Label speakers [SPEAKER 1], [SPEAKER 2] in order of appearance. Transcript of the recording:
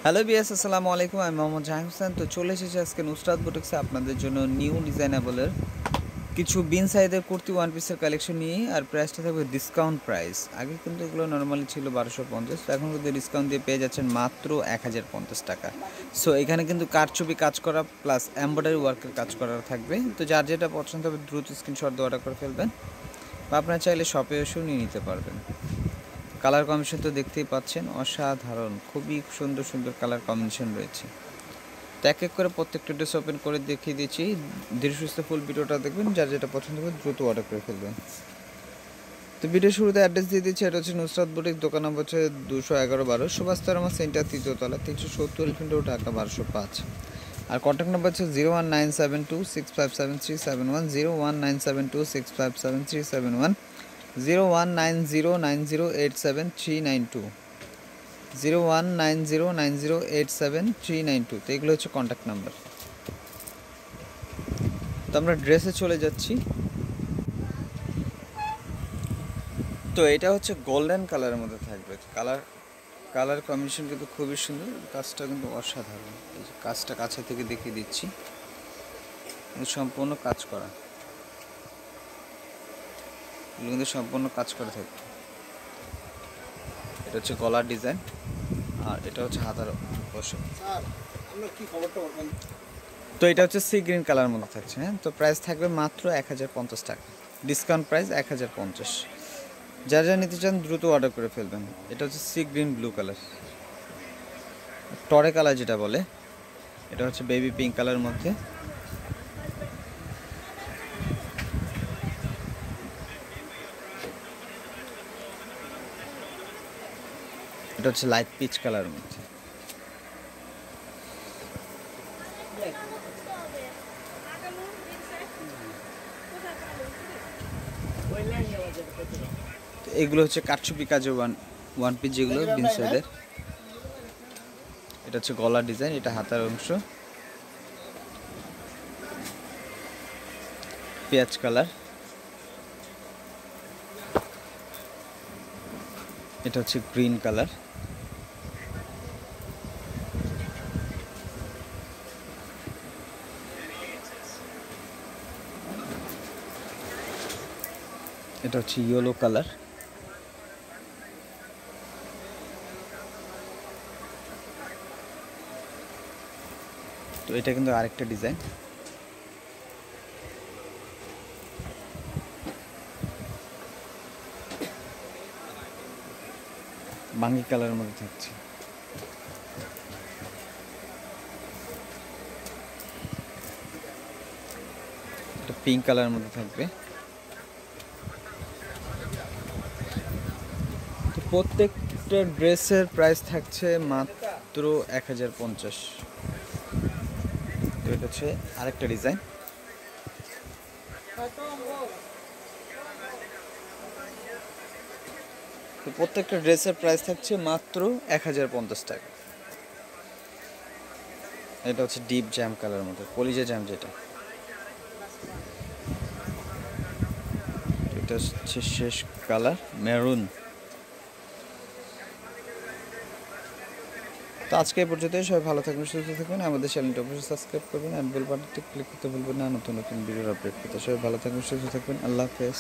[SPEAKER 1] Hello বিয়াস, আসসালামু আলাইকুম। আমি মোহাম্মদ জাহিদ হোসেন। তো চলে এসেছি আজকে নুসরাত বুটিক্সে আপনাদের জন্য নিউ ডিজাইনেবলের কিছু বিন সাইজের কুর্তি ওয়ান পিসের কালেকশন নিয়ে, আর প্রাইসটা থাকবে ডিসকাউন্ট প্রাইস। আগে কিন্তু এগুলো নর্মালি ছিল 1250, তো এখন কিন্তু ডিসকাউন্ট দিয়ে পেয়ে যাচ্ছেন মাত্র 1050 টাকা। সো এখানে কিন্তু কারচুপি কাজ করা প্লাস এমব্রয়ডারি ওয়ার্কের কাজ করা থাকবে। তো যার যেটা পছন্দ হবে দ্রুত স্ক্রিনশট দিয়ে অর্ডার করে ফেলবেন, বা আপনারা চাইলে শপে এসেও নিয়ে নিতে পারবেন। কালার কম্বিনেশন তো দেখতেই পাচ্ছেন, অসাধারণ, খুবই সুন্দর সুন্দর কালার কম্বিনেশন রয়েছে। তো এক এক করে প্রত্যেকটা ড্রেস ওপেন করে দেখিয়ে দিচ্ছি। ধীরে সুস্থ ফুল ভিডিওটা দেখবেন, যার যেটা পছন্দ হবে দ্রুত অর্ডার করে ফেলবেন। তো ভিডিও শুরুতে অ্যাড্রেস দিয়ে দিচ্ছি। এটা হচ্ছে নুসরাত বুটিক, দোকান নম্বর হচ্ছে 211-12 সুভাষতারামা সেন্টার, 3য় তলা, 370 এলিফ্যান্ট রোড, ঢাকা 1205। আর কন্ট্যাক্ট নাম্বার হচ্ছে 01972657371, 01972657371, 01909087392, 01909087392। তো এগুলো হচ্ছে কন্ট্যাক্ট নাম্বার। তো আমরা ড্রেসে চলে যাচ্ছি। তো এটা হচ্ছে গোল্ডেন কালারের মধ্যে থাকবে। কালার কম্বিনেশন কিন্তু খুবই সুন্দর, কাজটা কিন্তু অসাধারণ। এই যে কাজটা কাছে থেকে দেখিয়ে দিচ্ছি, সম্পূর্ণ কাজ করা, এগুলো কিন্তু সম্পূর্ণ কাজ করা থাকবে। এটা হচ্ছে গলার ডিজাইন, আর এটা হচ্ছে হাতার পোশাক। তো এটা হচ্ছে সি গ্রিন কালার মধ্যে থাকছে। হ্যাঁ, তো প্রাইস থাকবে মাত্র 1050 টাকা, ডিসকাউন্ট প্রাইস 1050। যা যা নিতে চান দ্রুত অর্ডার করে ফেলবেন। এটা হচ্ছে সি গ্রিন ব্লু কালার, টরে কালার যেটা বলে। এটা হচ্ছে বেবি পিঙ্ক কালারের মধ্যে। এটা হচ্ছে লাইট পিচ কালারের মধ্যে। এগুলো হচ্ছে কারচুপি কাজের ওয়ান পিস, যেগুলো বিনসাইডের। এটা হচ্ছে গলার ডিজাইন, এটা হাতার অংশ, পেঁয়াজ কালার। এটা হচ্ছে গ্রিন কালার। এটা হচ্ছে ইয়েলো কালার। তো এটা কিন্তু আরেকটা ডিজাইন। বাঙ্গি কালারের মধ্যে থাকছে। এটা পিঙ্ক কালারের মধ্যে থাকবে। তো প্রত্যেকটা ড্রেসের প্রাইস থাকছে মাত্র 1050। তো এটা হচ্ছে আরেকটা ডিজাইন। তো প্রত্যেকটা ড্রেসের প্রাইস থাকছে মাত্র 1050 টাকা। এটা হচ্ছে ডিপ জ্যাম কালারের মধ্যে, কলিজা জ্যাম যেটা। এটা হচ্ছে শেষ কালার, মেরুন। তো আজকে এই পর্যন্ত, সবাই ভালো থাকবেন, সুস্থ থাকবেন। আমাদের চ্যানেলটা অবশ্যই সাবস্ক্রাইব করবেন, আর বেল বাটনটি ক্লিক করতে ভুলবেন না নতুন নতুন ভিডিওর আপডেট পেতে। সবাই ভালো থাকবেন, সুস্থ থাকবেন। আল্লাহ হাফেজ।